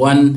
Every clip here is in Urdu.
1,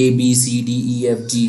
ABCDEFG।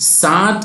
7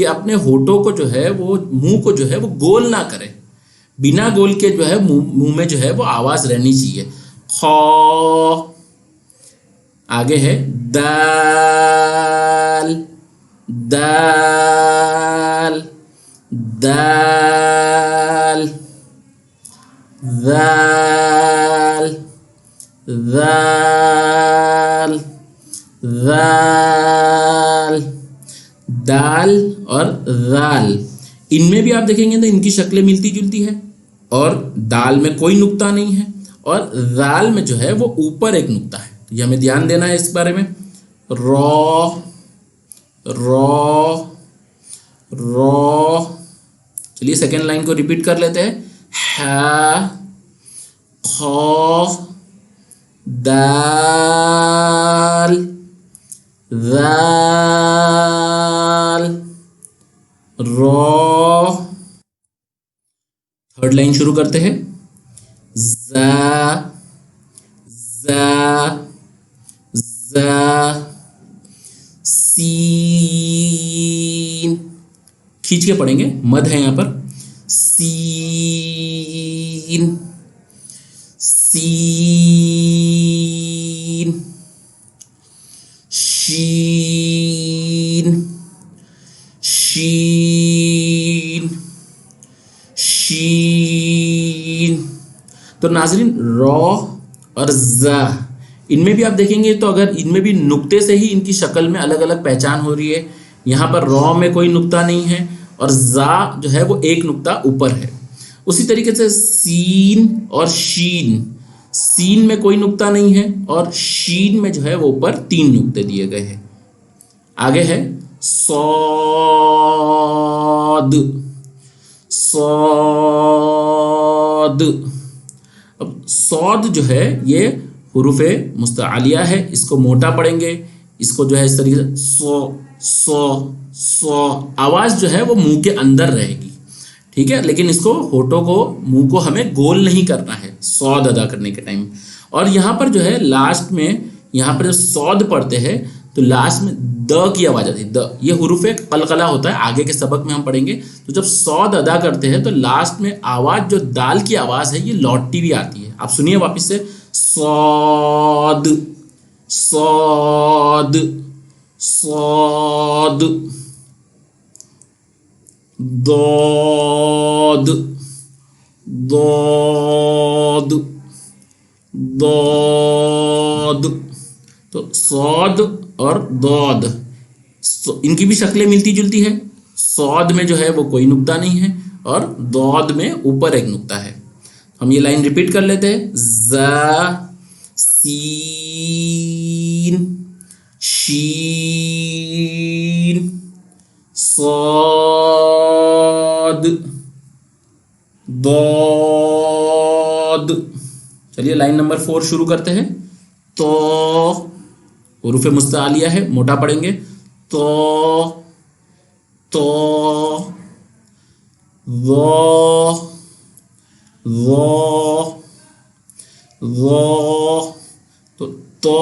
کہ اپنے ہونٹوں کو جو ہے وہ منہ کو جو ہے وہ گول نہ کرے، بنا گول کے جو ہے منہ میں جو ہے وہ آواز رہنی چاہیے. خا. آگے ہے دال. دال. دال. ذال. ذال. ذال. دال اور ذال، ان میں بھی آپ دیکھیں گے تو ان کی شکلیں ملتی جلتی ہے، اور دال میں کوئی نقطہ نہیں ہے، اور ذال میں جو ہے وہ اوپر ایک نقطہ ہے. یہ ہمیں دھیان دینا ہے اس بارے میں. رو. رو. رو. چلیے سیکنڈ لائن کو ریپیٹ کر لیتے ہیں. ہا. خا. دال. ذال. رو. تھرڈ لائن شروع کرتے ہیں. زا. زا. زا. سین. کھینچ کے پڑھیں گے، مد ہے یہاں پر. سین. سین. شین. شین. شین. تو ناظرین رو اور زا، ان میں بھی آپ دیکھیں گے تو اگر ان میں بھی نقطے سے ہی ان کی شکل میں الگ الگ پہچان ہو رہی ہے. یہاں پر رو میں کوئی نقطہ نہیں ہے، اور زا جو ہے وہ ایک نقطہ اوپر ہے. اسی طریقے سے سین اور شین، سین میں کوئی نقطہ نہیں ہے، اور شین میں جو ہے وہ اوپر 3 نقطے دیے گئے ہیں. آگے ہے صاد. صاد. اب صاد جو ہے یہ حروف مستعلیہ ہے، اس کو موٹا پڑھیں گے، اس کو جو ہے اس طریقے سے سو سو سو، آواز جو ہے وہ منہ کے اندر رہے گی، ٹھیک ہے، لیکن اس کو ہونٹوں کو منہ کو ہمیں گول نہیں کرنا ہے صاد ادا کرنے کے ٹائم. اور یہاں پر جو ہے لاسٹ میں یہاں پر جب صاد پڑھتے ہیں تو لاسٹ میں د کی آواز آتی ہے. د یہ حروف قلقلہ ہوتا ہے، آگے کے سبق میں ہم پڑھیں گے. تو جب صاد ادا کرتے ہیں تو لاسٹ میں آواز جو دال کی آواز ہے یہ لوٹتی بھی آتی ہے. آپ سنیے واپس سے. صاد. صاد. صاد. ضاد. ضاد. ضاد. تو صاد اور ضاد ان کی بھی شکلیں ملتی جلتی ہے. صاد میں جو ہے وہ کوئی نقطہ نہیں ہے، اور ضاد میں اوپر ایک نقطہ ہے. ہم یہ لائن ریپیٹ کر لیتے ہیں. زا. سین. شین. صاد. ضاد. چلیے لائن نمبر 4 شروع کرتے ہیں. تو حروف مستعلیہ ہے، موٹا پڑھیں گے. تو. تو. ظا. ظا. ظا. تو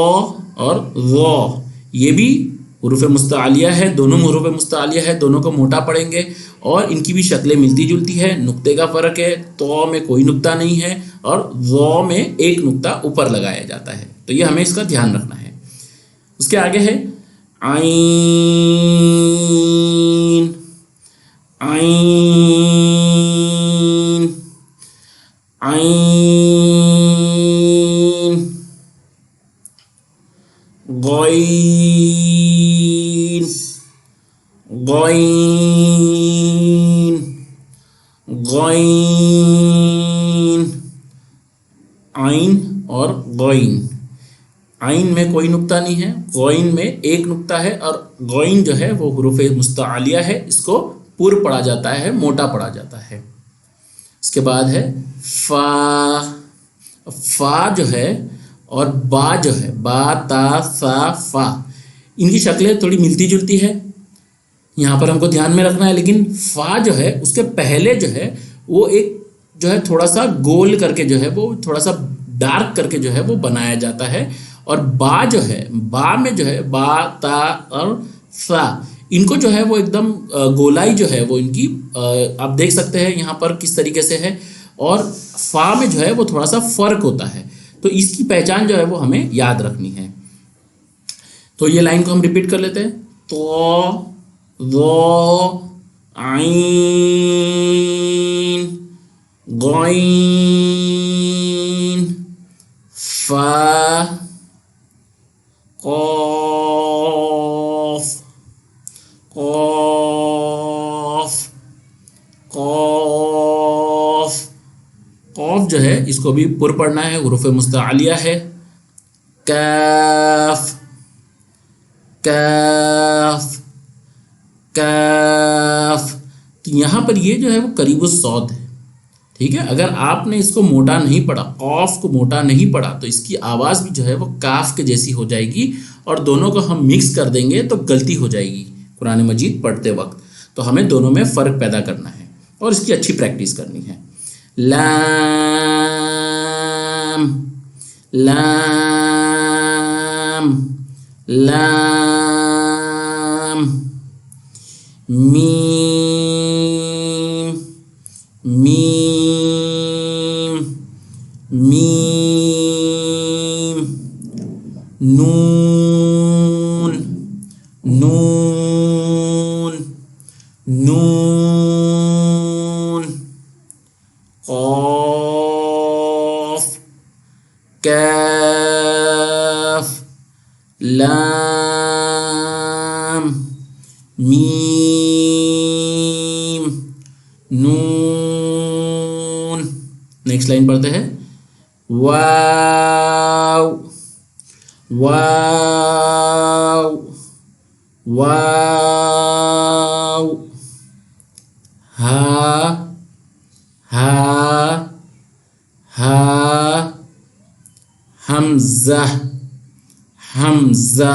اور ظا یہ بھی حروف مستعلیہ ہے، دونوں حروف مستعلیہ ہے، دونوں کو موٹا پڑھیں گے، اور ان کی بھی شکلیں ملتی جلتی ہے. نقطے کا فرق ہے، تو میں کوئی نقطہ نہیں ہے اور ظا میں ایک نقطہ اوپر لگایا جاتا ہے. تو یہ ہمیں اس کا دھیان رکھنا ہے. اس کے آگے ہے عین. عین. عین. غین. غین. غین. عین اور غین. عین میں کوئی نقطہ نہیں ہے، غین میں ایک نقطہ ہے، اور غین جو ہے وہ حروف مستعلیہ ہے، اس کو پر پڑھا جاتا ہے، موٹا پڑھا جاتا ہے. اس کے بعد ہے فا. فا جو ہے اور با جو ہے، با تا سا فا، ان کی شکلیں تھوڑی ملتی جلتی ہے، یہاں پر ہم کو دھیان میں رکھنا ہے. لیکن فا جو ہے اس کے پہلے جو ہے وہ ایک جو ہے تھوڑا سا گول کر کے جو ہے وہ تھوڑا سا ڈارک کر کے جو ہے وہ بنایا جاتا ہے. اور با جو ہے، با میں جو ہے با تا اور سا، ان کو جو ہے وہ ایک دم گولائی جو ہے وہ ان کی آپ دیکھ سکتے ہیں یہاں پر کس طریقے سے ہے، اور فا میں جو ہے وہ تھوڑا سا فرق ہوتا ہے، تو اس کی پہچان جو ہے وہ ہمیں یاد رکھنی ہے۔ تو یہ لائن کو ہم ریپیٹ کر لیتے ہیں، تو ضو عین غین فا قاف قاف قاف قاف جو ہے اس کو بھی پر پڑھنا ہے، حروف مستعلیہ ہے۔ کاف کاف کاف، تو یہاں پر یہ جو ہے وہ قریب الصوت ہے، ٹھیک ہے۔ اگر آپ نے اس کو موٹا نہیں پڑھا، قاف کو موٹا نہیں پڑھا، تو اس کی آواز بھی جو ہے وہ کاف کے جیسی ہو جائے گی، اور دونوں کو ہم مکس کر دیں گے تو غلطی ہو جائے گی قرآن مجید پڑھتے وقت۔ تو ہمیں دونوں میں فرق پیدا کرنا ہے اور اس کی اچھی پریکٹس کرنی ہے۔ لام لام لام، میم میم میم، نون نون نون، قاف کاف لام میم نون۔ نیکسٹ لائن پڑھتے ہیں، واو واو واو، ہا ہا ہا، حمزہ حمزہ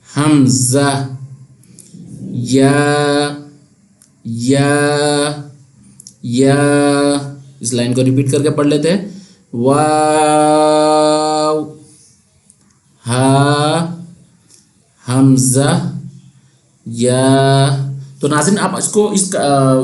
حمزہ، یا یا، اس لائن کو ریپیٹ کر کے پڑھ لیتے ہیں، واو ہا حمزہ یا۔ تو ناظرین آپ اس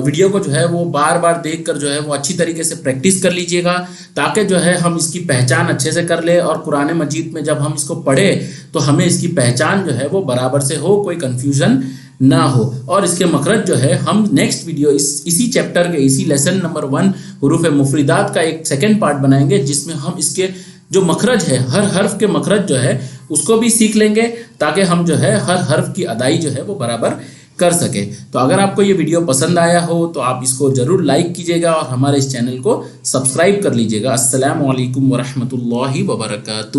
ویڈیو کو جو ہے وہ بار بار دیکھ کر جو ہے وہ اچھی طریقے سے پریکٹس کر لیجئے گا، تاکہ جو ہے ہم اس کی پہچان اچھے سے کر لیں، اور قرآن مجید میں جب ہم اس کو پڑھیں تو ہمیں اس کی پہچان جو ہے وہ برابر سے ہو، کوئی کنفیوژن نہ ہو، اور اس کے مخرج جو ہے ہم نیکسٹ ویڈیو اسی چیپٹر کے اسی لیسن نمبر 1 حروف مفردات کا ایک سیکنڈ پارٹ بنائیں گے، جس میں ہم اس کے جو مخرج ہے، ہر حرف کے مخرج جو ہے اس کو بھی سیکھ لیں گے، تاکہ ہم جو ہے ہر حرف کی ادائی جو ہے وہ برابر کر سکے۔ تو اگر آپ کو یہ ویڈیو پسند آیا ہو تو آپ اس کو ضرور لائک کیجئے گا، اور ہمارے اس چینل کو سبسکرائب کر لیجئے گا۔ السلام علیکم ورحمۃ اللہ وبرکاتہ۔